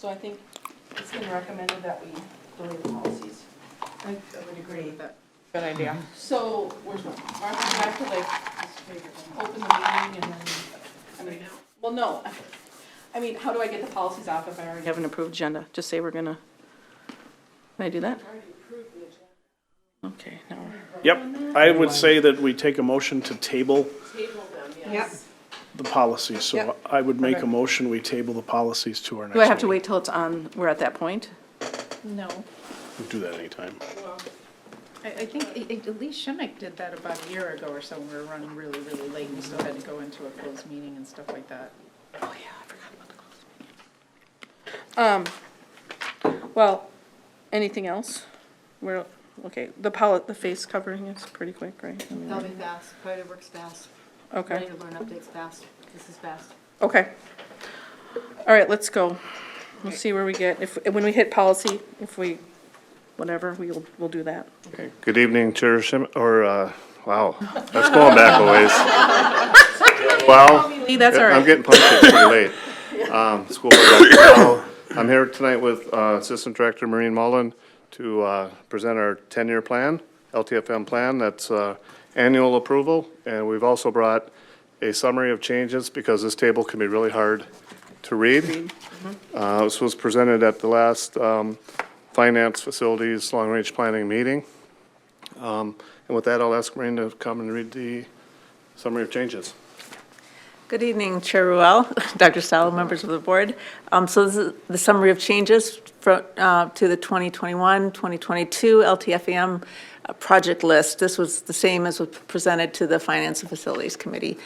So I think it's been recommended that we delete the policies. I would agree with that. Good idea. So where's Martha? Martha, you have to like open the meeting and then, I mean, well, no. I mean, how do I get the policies off if I already have an approved agenda? Just say we're gonna, can I do that? Okay, now. Yep, I would say that we take a motion to table Yep. the policies. So Yep. I would make a motion, we table the policies to our next Do I have to meeting. wait till it's on, we're at that point? No. We do that anytime. I think at least Shimmick did that about a year ago or so. We were running really, really late and still had to go into a closed meeting and stuff like that. Oh, yeah, I forgot about the closed meeting. Well, anything else? We're, okay, the face covering is pretty quick, right? I mean, They'll be fast, probably works fast. Okay, Ready to learn updates fast, this is fast. okay. All right, let's go. We'll see where we get, if, when we hit policy, if we, whatever, we'll do that. Okay. Good evening, Chair wow, that's going back a ways. Well, Lee, that's all I'm right. getting punched pretty late. School Board Director Powell. I'm here tonight with Assistant Director Maureen Mullen to present our 10-year plan, LTFM plan. That's annual approval, and we've also brought a summary of changes because this table can be really hard to read. This was presented at the last Finance Facilities Long-Range Planning meeting. And with that, I'll ask Maureen to come and read the summary of changes. Good evening, Chair Ruel, Dr. Stallo, members of the board. So this is the summary of changes to the 2021-2022 LTFM project list. This was the same as was presented to the Finance and Facilities Committee.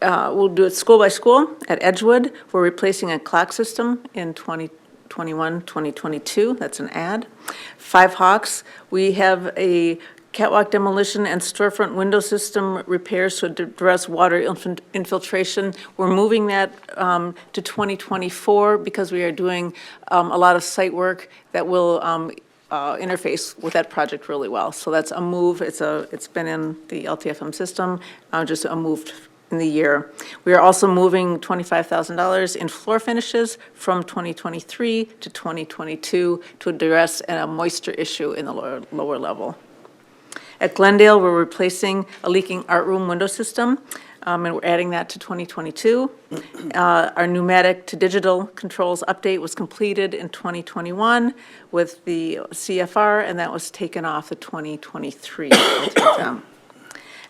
We'll do it school by school. At Edgewood, we're replacing a clock system in 2021-2022. That's an add. Five Hawks, we have a catwalk demolition and storefront window system repairs to address water infiltration. We're moving that to 2024 because we are doing a lot of site work that will interface with that project really well. So that's a move. It's been in the LTFM system, just a move in the year. We are also moving $25,000 in floor finishes from 2023 to 2022 to address a moisture issue in the lower level. At Glendale, we're replacing a leaking art room window system, and we're adding that to 2022. Our pneumatic to digital controls update was completed in 2021 with the CFR, and that was taken off the 2023 LTFM.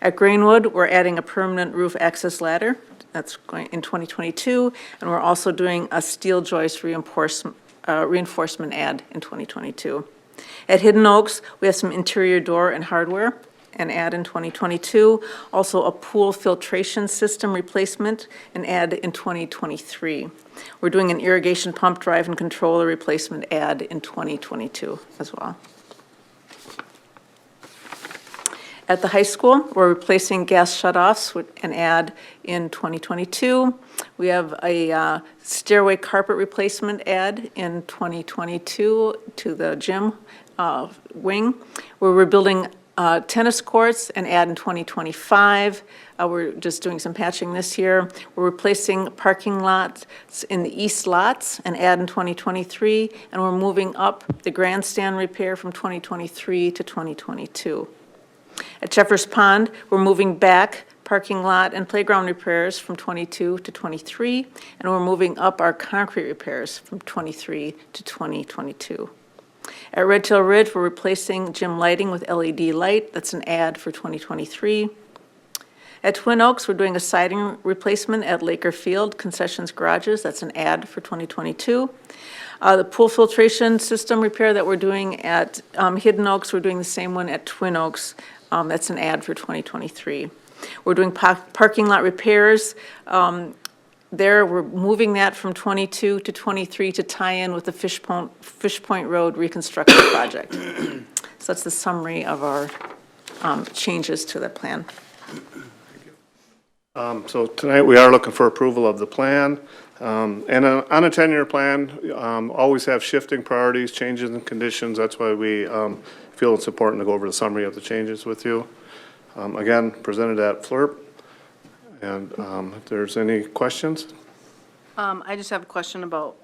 At Greenwood, we're adding a permanent roof access ladder. That's going in 2022, and we're also doing a steel joist reinforcement add in 2022. At Hidden Oaks, we have some interior door and hardware, and add in 2022. Also a pool filtration system replacement, and add in 2023. We're doing an irrigation pump drive and controller replacement add in 2022 as well. At the high school, we're replacing gas shutoffs with an add in 2022. We have a stairway carpet replacement add in 2022 to the gym wing. We're rebuilding tennis courts and add in 2025. We're just doing some patching this year. We're replacing parking lots in the east lots and add in 2023. And we're moving up the grandstand repair from 2023 to 2022. At Jeffers Pond, we're moving back parking lot and playground repairs from 22 to 23, and we're moving up our concrete repairs from 23 to 2022. At Red Tail Ridge, we're replacing gym lighting with LED light. That's an add for 2023. At Twin Oaks, we're doing a siding replacement at Laker Field Concessions Garages. That's an add for 2022. The pool filtration system repair that we're doing at Hidden Oaks, we're doing the same one at Twin Oaks. That's an add for 2023. We're doing parking lot repairs. There, we're moving that from 22 to 23 to tie in with the Fish Point Road reconstruction project. So that's the summary of our changes to the plan. So tonight we are looking for approval of the plan. And on a 10-year plan, always have shifting priorities, changes in conditions. That's why we feel it's important to go over the summary of the changes with you. Again, presented at FLRP. And if there's any questions? I just have a question about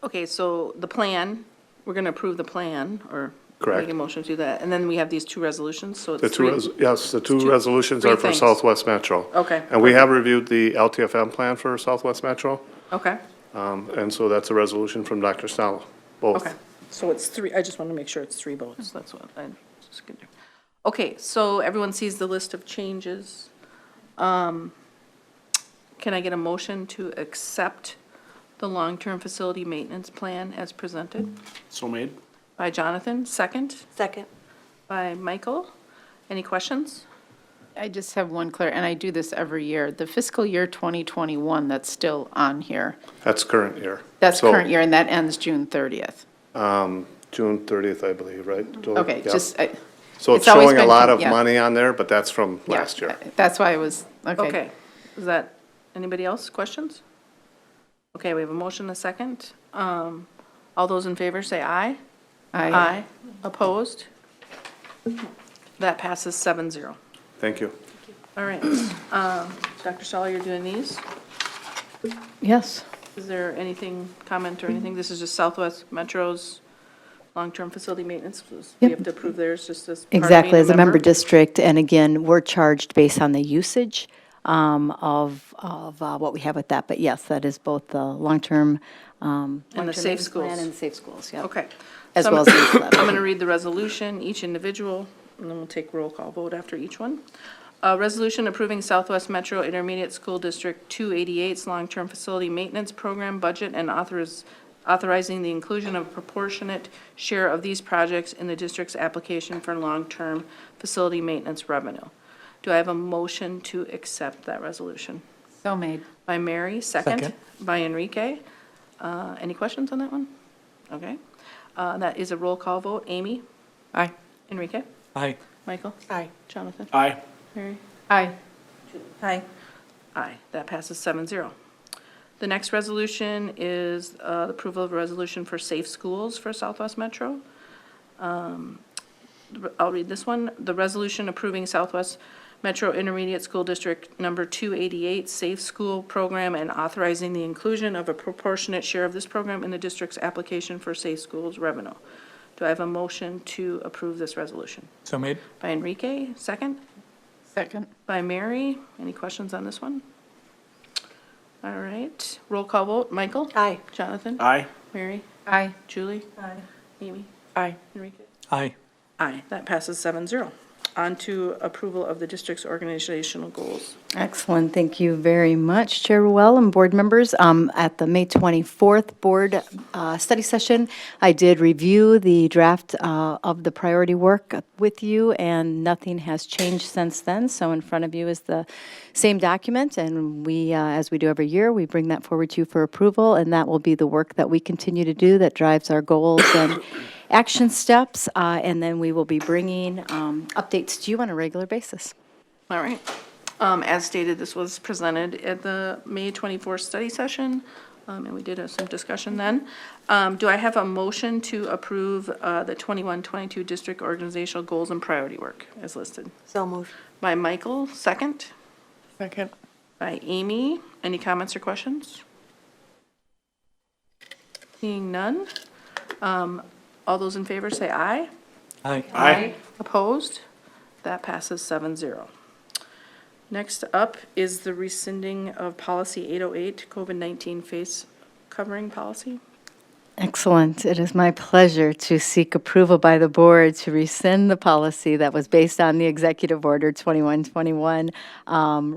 Okay, so the plan, we're gonna approve the plan, or Correct. make a motion to do that, and then we have these two resolutions, so The it's two, three. yes, the two two- resolutions three are for things. Southwest Metro. Okay, And we have reviewed the LTFM plan for Southwest Metro, Okay, and so that's a resolution from Dr. Stella, both. okay, so it's three, I just wanna make sure it's three votes, that's what I just gonna do. Okay, so everyone sees the list of changes. Can I get a motion to accept the long-term facility maintenance plan as presented? So made? By Jonathan, second. Second. By Michael. Any questions? I just have one clear, and I do this every year. The fiscal year 2021, that's still on here. That's current year. That's So, current year, and that ends June 30th. June 30th, I believe, right? Julie? Okay, Yeah. just, So it's it's always showing a been lot con- of yeah. money on there, but that's from yeah, last year. That's why I was, okay. Okay, is that, anybody else, questions? Okay, we have a motion, a second. All those in favor say aye. I Opposed? That passes 7-0. Thank you. All right, Dr. Stahl, you're doing these? Yes. Is there anything, comment or anything? This is just Southwest Metro's long-term facility maintenance. We Yep. have to approve theirs just as part of being Exactly, as a member district, and again, we're charged based on the usage of what we have with that. But yes, that is both the long-term. And the safe plan schools. And the safe schools, yeah. Okay. As So well as the youth lab. I'm going to read the resolution, each individual, and then we'll take roll call vote after each one. Resolution approving Southwest Metro Intermediate School District 288's long-term facility maintenance program budget and authorizing the inclusion of a proportionate share of these projects in the district's application for long-term facility maintenance revenue. Do I have a motion to accept that resolution? so made. By Mary, second. Second. By Enrique. Any questions on that one? Okay. That is a roll call vote. Amy? Aye. Enrique? Aye. Michael? Aye. Jonathan? Aye. Mary? Aye. Aye. Aye. That passes 7-0. The next resolution is the approval of a resolution for safe schools for Southwest Metro. I'll read this one. The resolution approving Southwest Metro Intermediate School District Number 288 Safe School Program and authorizing the inclusion of a proportionate share of this program in the district's application for safe schools revenue. Do I have a motion to approve this resolution? So made. By Enrique, second. Second. By Mary. Any questions on this one? All right. Roll call vote. Michael? Aye. Jonathan? Aye. Mary? Aye. Julie? Aye. Amy? Aye. Enrique? Aye. Aye. That passes 7-0. On to approval of the district's organizational goals. Excellent, thank you very much, Chair Ruel and board members. At the May 24th board study session, I did review the draft of the priority work with you, and nothing has changed since then. So in front of you is the same document, and we, as we do every year, we bring that forward to you for approval, and that will be the work that we continue to do that drives our goals and action steps, and then we will be bringing updates to you on a regular basis. All right. As stated, this was presented at the May 24th study session, and we did have some discussion then. Do I have a motion to approve the 21-22 district organizational goals and priority work as listed? So moved. By Michael, second. Second. By Amy. Any comments or questions? Seeing none. All those in favor say aye. Aye. Aye. Opposed? That passes 7-0. Next up is the rescinding of policy 808, COVID-19 face covering policy. Excellent. It is my pleasure to seek approval by the board to rescind the policy that was based on the Executive Order 2121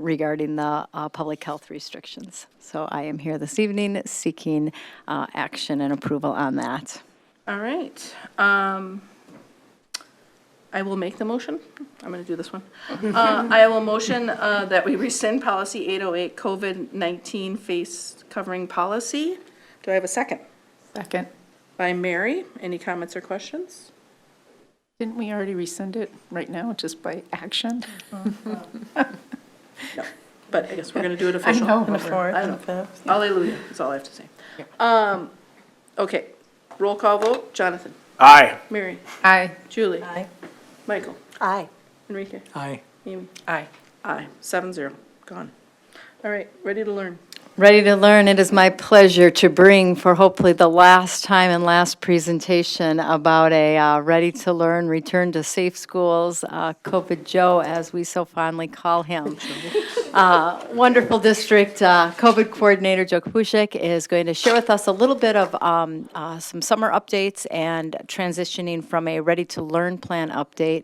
regarding the public health restrictions. So I am here this evening seeking action and approval on that. All right. I will make the motion. I'm going to do this one. I will motion that we rescind policy 808, COVID-19 face covering policy. Do I have a second? Second. By Mary. Any comments or questions? Didn't we already rescind it right now, just by action? No. But I guess we're going to do it official. know, And a but we're- fourth I and a know. fifth. Hallelujah, is all I have to say. Okay, roll call vote. Jonathan. Aye. Mary. Aye. Julie. Aye. Michael. Aye. Enrique. Aye. Amy. Aye. Aye. 7-0. Gone. All right, ready to learn. Ready to learn. It is my pleasure to bring for hopefully the last time and last presentation about a Ready to Learn, Return to Safe Schools, COVID Joe, as we so fondly call him. Wonderful district COVID coordinator Joe Kapushik is going to share with us a little bit of some summer updates and transitioning from a Ready to Learn plan update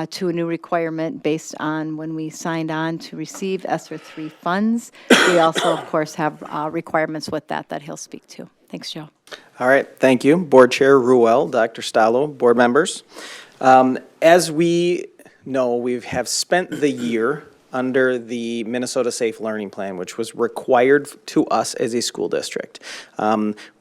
to a new requirement based on when we signed on to receive ESSER 3 funds. We also, of course, have requirements with that he'll speak to. Thanks, Joe. All right, thank you. Board Chair Ruel, Dr. Stallo, board members. As we know, we have spent the year under the Minnesota Safe Learning Plan, which was required to us as a school district.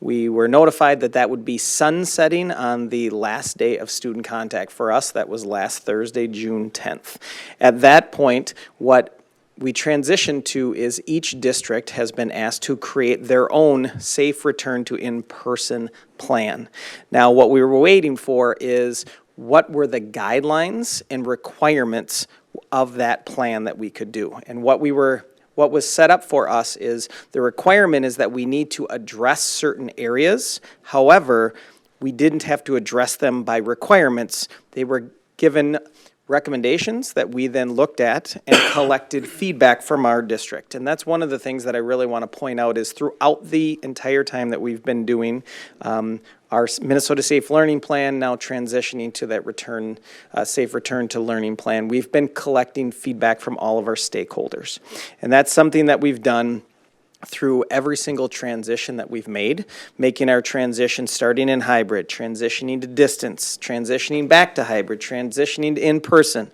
We were notified that that would be sunsetting on the last day of student contact. For us, that was last Thursday, June 10th. At that point, what we transitioned to is each district has been asked to create their own safe return to in-person plan. Now, what we were waiting for is what were the guidelines and requirements of that plan that we could do. And what was set up for us is the requirement is that we need to address certain areas. However, we didn't have to address them by requirements. They were given recommendations that we then looked at and collected feedback from our district. And that's one of the things that I really want to point out is throughout the entire time that we've been doing our Minnesota Safe Learning Plan, now transitioning to that Safe Return to Learning Plan, we've been collecting feedback from all of our stakeholders. And that's something that we've done through every single transition that we've made, making our transition starting in hybrid, transitioning to distance, transitioning back to hybrid, transitioning to in-person.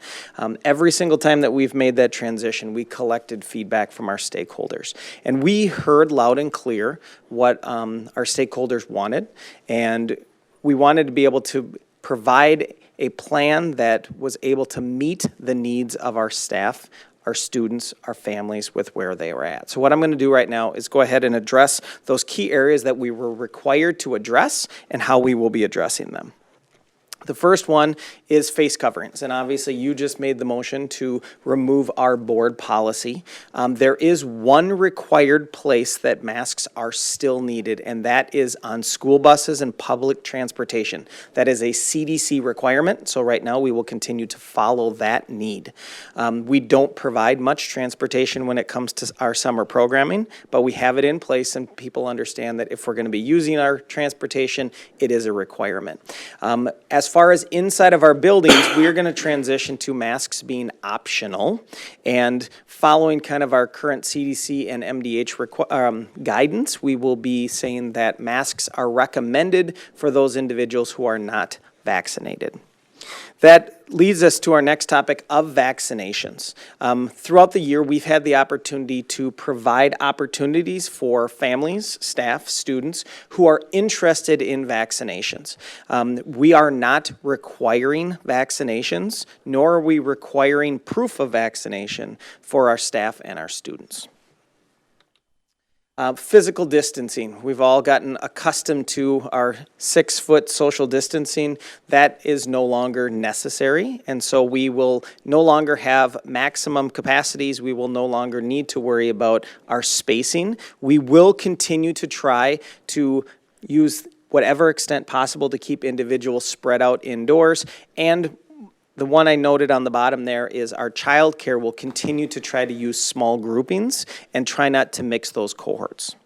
Every single time that we've made that transition, we collected feedback from our stakeholders. And we heard loud and clear what our stakeholders wanted, and we wanted to be able to provide a plan that was able to meet the needs of our staff, our students, our families with where they were at. So what I'm going to do right now is go ahead and address those key areas that we were required to address and how we will be addressing them. The first one is face coverings, and obviously you just made the motion to remove our board policy. There is one required place that masks are still needed, and that is on school buses and public transportation. That is a CDC requirement, so right now we will continue to follow that need. We don't provide much transportation when it comes to our summer programming, but we have it in place and people understand that if we're going to be using our transportation, it is a requirement. As far as inside of our buildings, we are going to transition to masks being optional, and following kind of our current CDC and MDH guidance, we will be saying that masks are recommended for those individuals who are not vaccinated. That leads us to our next topic of vaccinations. Throughout the year, we've had the opportunity to provide opportunities for families, staff, students who are interested in vaccinations. We are not requiring vaccinations, nor are we requiring proof of vaccination for our staff and our students. Physical distancing. We've all gotten accustomed to our 6-foot social distancing. That is no longer necessary, and so we will no longer have maximum capacities. We will no longer need to worry about our spacing. We will continue to try to use whatever extent possible to keep individuals spread out indoors, and the one I noted on the bottom there is our childcare will continue to try to use small groupings and try not to mix those cohorts.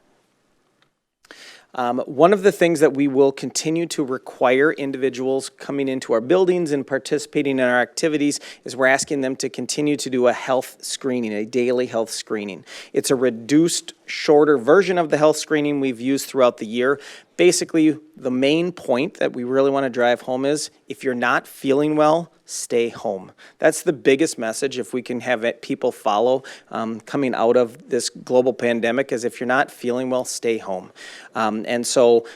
One of the things that we will continue to require individuals coming into our buildings and participating in our activities is we're asking them to continue to do a health screening, a daily health screening. It's a reduced, shorter version of the health screening we've used throughout the year. Basically, the main point that we really want to drive home is if you're not feeling well, stay home. That's the biggest message if we can have people follow coming out of this global pandemic is if you're not feeling well, stay home. And so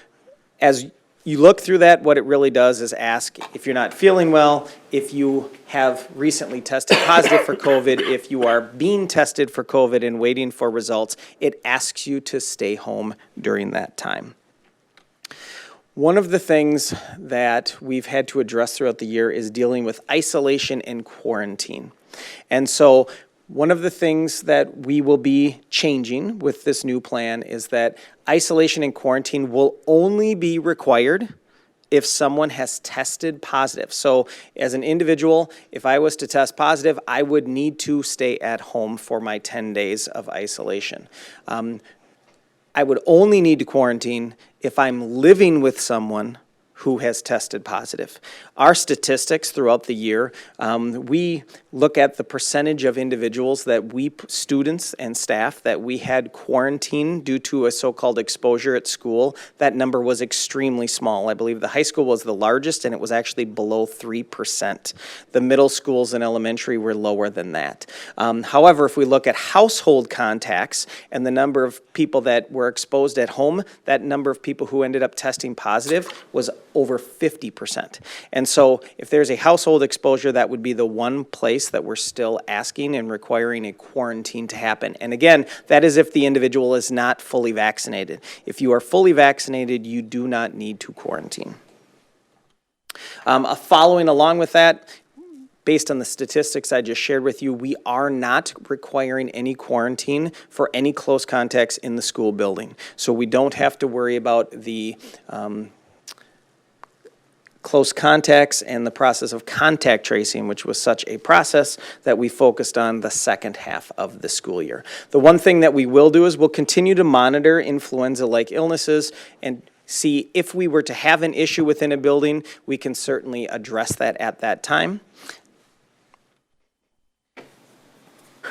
as you look through that, what it really does is ask if you're not feeling well, if you have recently tested positive for COVID, if you are being tested for COVID and waiting for results, it asks you to stay home during that time. One of the things that we've had to address throughout the year is dealing with isolation and quarantine. And so One of the things that we will be changing with this new plan is that isolation and quarantine will only be required if someone has tested positive. So as an individual, if I was to test positive, I would need to stay at home for my 10 days of isolation. I would only need to quarantine if I'm living with someone who has tested positive. Our statistics throughout the year, we look at the percentage of individuals that students and staff, that we had quarantined due to a so-called exposure at school. That number was extremely small. I believe the high school was the largest, and it was actually below 3%. The middle schools and elementary were lower than that. However, if we look at household contacts and the number of people that were exposed at home, that number of people who ended up testing positive was over 50%. And so if there's a household exposure, that would be the one place that we're still asking and requiring a quarantine to happen. And again, that is if the individual is not fully vaccinated. If you are fully vaccinated, you do not need to quarantine. Following along with that, based on the statistics I just shared with you, we are not requiring any quarantine for any close contacts in the school building. So we don't have to worry about the close contacts and the process of contact tracing, which was such a process that we focused on the second half of the school year. The one thing that we will do is we'll continue to monitor influenza-like illnesses and see if we were to have an issue within a building, we can certainly address that at that time.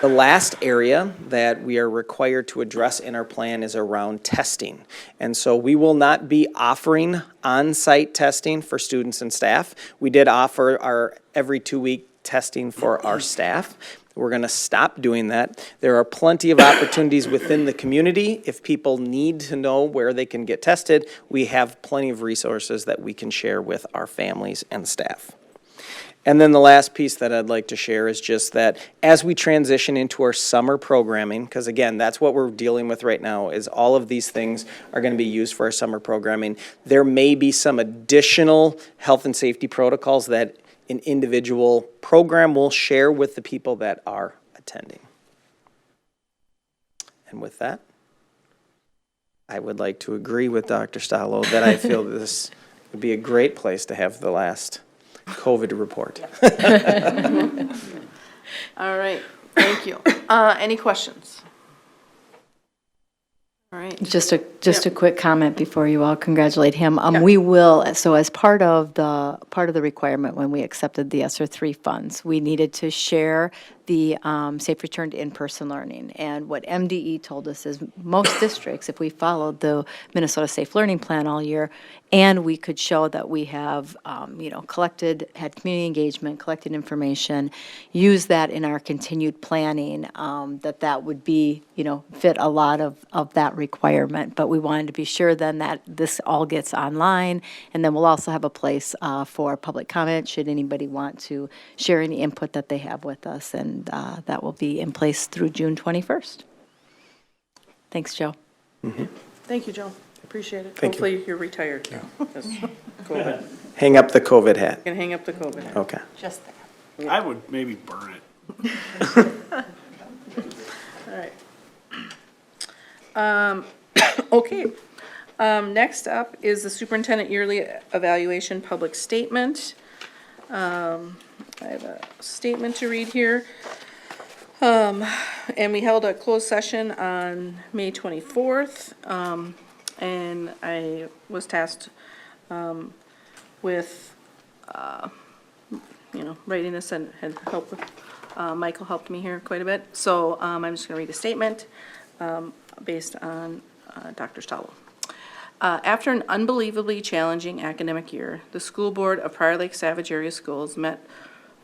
The last area that we are required to address in our plan is around testing. And so we will not be offering on-site testing for students and staff. We did offer our every 2-week testing for our staff. We're going to stop doing that. There are plenty of opportunities within the community. If people need to know where they can get tested, we have plenty of resources that we can share with our families and staff. And then the last piece that I'd like to share is just that as we transition into our summer programming, because again, that's what we're dealing with right now, is all of these things are going to be used for our summer programming. There may be some additional health and safety protocols that an individual program will share with the people that are attending. And with that, I would like to agree with Dr. Stallo that I feel this would be a great place to have the last COVID report. All right, thank you. Any questions? All right. Just a quick comment before you all congratulate him. Yeah. We will, so as part of the requirement when we accepted the ESSER 3 funds, we needed to share the safe return to in-person learning. And what MDE told us is most districts, if we followed the Minnesota Safe Learning Plan all year, and we could show that we have, had community engagement, collected information, use that in our continued planning, that would be, fit a lot of that requirement. But we wanted to be sure then that this all gets online, and then we'll also have a place for public comment should anybody want to share any input that they have with us, and that will be in place through June 21st. Thanks, Joe. Mm-hmm. Thank you, Joe. Appreciate it. Thank you. Hopefully you're retired now. 'Cause COVID. Hang up the COVID hat. You can hang up the COVID hat. Okay. Just that. I would maybe burn it. All right. Okay. Next up is the superintendent yearly evaluation public statement. I have a statement to read here. And we held a closed session on May 24th. And I was tasked with, writing this and had help with, Michael helped me here quite a bit. So I'm just going to read a statement based on Dr. Stallo. After an unbelievably challenging academic year, the school board of Prior Lake Savage Area Schools met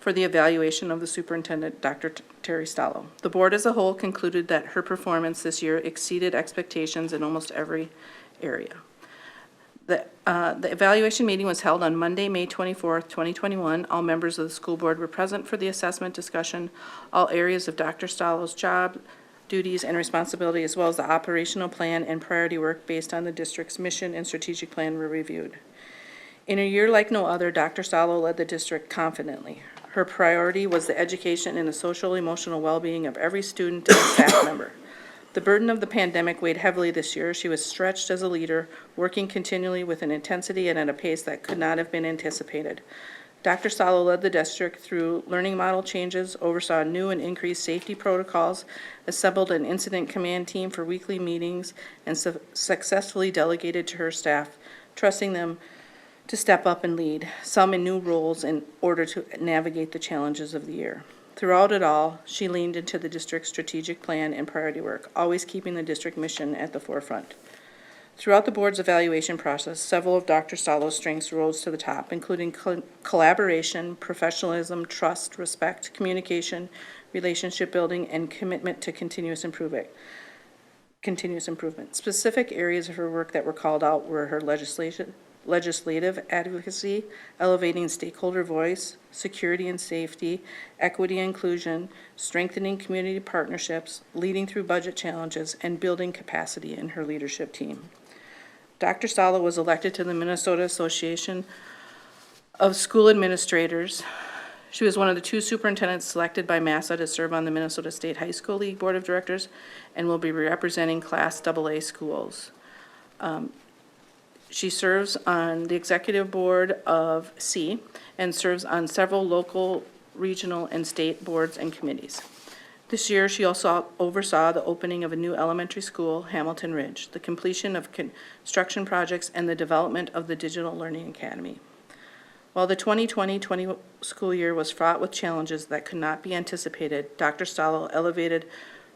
for the evaluation of the superintendent, Dr. Terry Stallo. The board as a whole concluded that her performance this year exceeded expectations in almost every area. The evaluation meeting was held on Monday, May 24th, 2021. All members of the school board were present for the assessment discussion. All areas of Dr. Stallo's job, duties, and responsibility, as well as the operational plan and priority work based on the district's mission and strategic plan were reviewed. In a year like no other, Dr. Stallo led the district confidently. Her priority was the education and the social emotional well-being of every student and staff member. The burden of the pandemic weighed heavily this year. She was stretched as a leader, working continually with an intensity and at a pace that could not have been anticipated. Dr. Salo led the district through learning model changes, oversaw new and increased safety protocols, assembled an incident command team for weekly meetings, and successfully delegated to her staff, trusting them to step up and lead, some in new roles in order to navigate the challenges of the year. Throughout it all, she leaned into the district's strategic plan and priority work, always keeping the district mission at the forefront. Throughout the board's evaluation process, several of Dr. Salo's strengths rose to the top, including collaboration, professionalism, trust, respect, communication, relationship building, and commitment to continuous improvement. Specific areas of her work that were called out were her legislative advocacy, elevating stakeholder voice, security and safety, equity and inclusion, strengthening community partnerships, leading through budget challenges, and building capacity in her leadership team. Dr. Salo was elected to the Minnesota Association of School Administrators. She was one of the 2 superintendents selected by MASSA to serve on the Minnesota State High School League Board of Directors and will be representing Class AA schools. She serves on the executive board of C and serves on several local, regional, and state boards and committees. This year, she also oversaw the opening of a new elementary school, Hamilton Ridge, the completion of construction projects, and the development of the Digital Learning Academy. While the 2020-20 school year was fraught with challenges that could not be anticipated, Dr. Salo elevated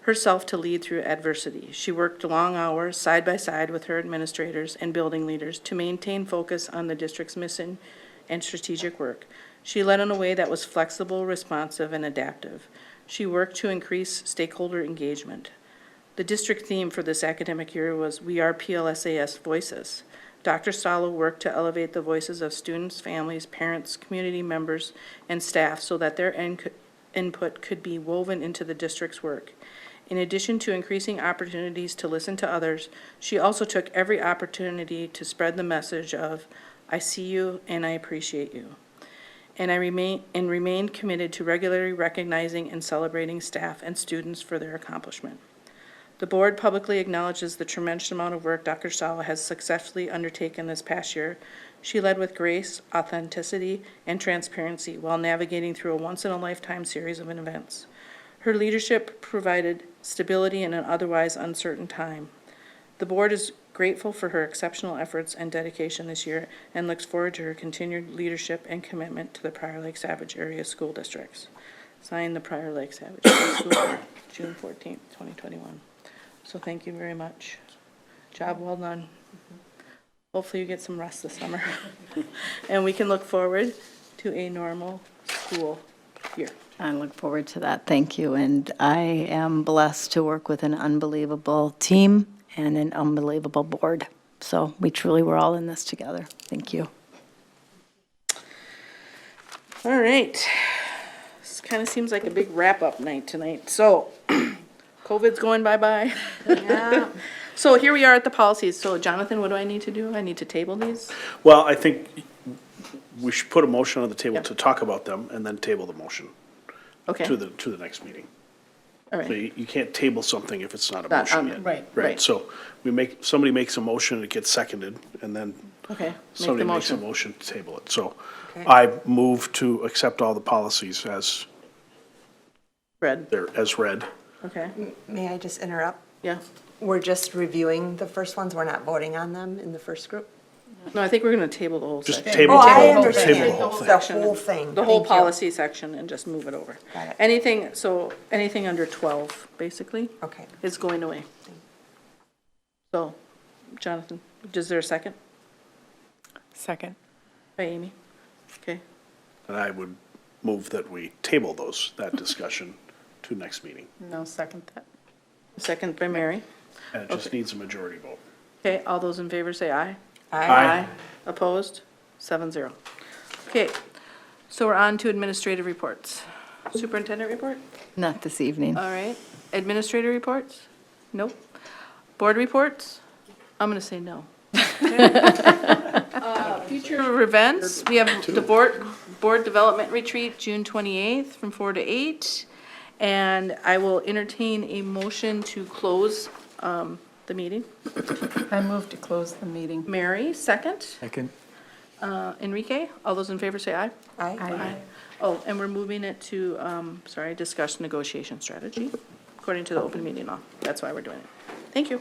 herself to lead through adversity. She worked long hours side by side with her administrators and building leaders to maintain focus on the district's mission and strategic work. She led in a way that was flexible, responsive, and adaptive. She worked to increase stakeholder engagement. The district theme for this academic year was "We Are PLSAS Voices." Dr. Salo worked to elevate the voices of students, families, parents, community members, and staff so that their input could be woven into the district's work. In addition to increasing opportunities to listen to others, she also took every opportunity to spread the message of, "I see you and I appreciate you." And remained committed to regularly recognizing and celebrating staff and students for their accomplishment. The board publicly acknowledges the tremendous amount of work Dr. Salo has successfully undertaken this past year. She led with grace, authenticity, and transparency while navigating through a once-in-a-lifetime series of events. Her leadership provided stability in an otherwise uncertain time. The board is grateful for her exceptional efforts and dedication this year and looks forward to her continued leadership and commitment to the Prior Lake Savage Area School Districts. Signed, the Prior Lake Savage Area School Board, June 14th, 2021. So thank you very much. Job well done. Hopefully you get some rest this summer. And we can look forward to a normal school year. I look forward to that. Thank you. And I am blessed to work with an unbelievable team and an unbelievable board. So we truly were all in this together. Thank you. All right. This kind of seems like a big wrap-up night tonight. So COVID's going bye-bye. Yeah. So here we are at the policies. So Jonathan, what do I need to do? I need to table these? Well, I think we should put a motion on the table Yep. to talk about them and then table the motion Okay. to the next meeting. All So right. you can't table something if it's not a Not on motion there. yet. Right. Right, so somebody makes a motion, it gets seconded, and then Okay. Make the somebody makes a motion. motion to table it. So Okay. I move to accept all the policies as Red. read. Okay. May I just interrupt? Yeah. We're just reviewing the first ones, we're not voting on them in the first group? No, I think we're going to table the whole Just section. table Oh, the I whole, understand. table the whole thing. The Section. whole thing. The whole Thank you. policy section and just move it over. Got it. Anything under 12, basically, Okay. is going away. So, Jonathan, is there a second? Second. By Amy? Okay. And I would move that we table that discussion to next meeting. No, second that. Second by Mary. And it just needs a majority vote. Okay, all those in favor say aye. Aye. Opposed? 7-0. Okay, so we're on to administrative reports. Superintendent report? Not this evening. All right. Administrator reports? Nope. Board reports? I'm going to say no. Future events, we have the board Board Development Retreat, June 28th, from 4 to 8. And I will entertain a motion to close the meeting. I move to close the meeting. Mary, second. Second. Enrique, all those in favor say aye. Aye. Oh, and we're moving it to, discuss negotiation strategy, according to the open meeting law. That's why we're doing it. Thank you.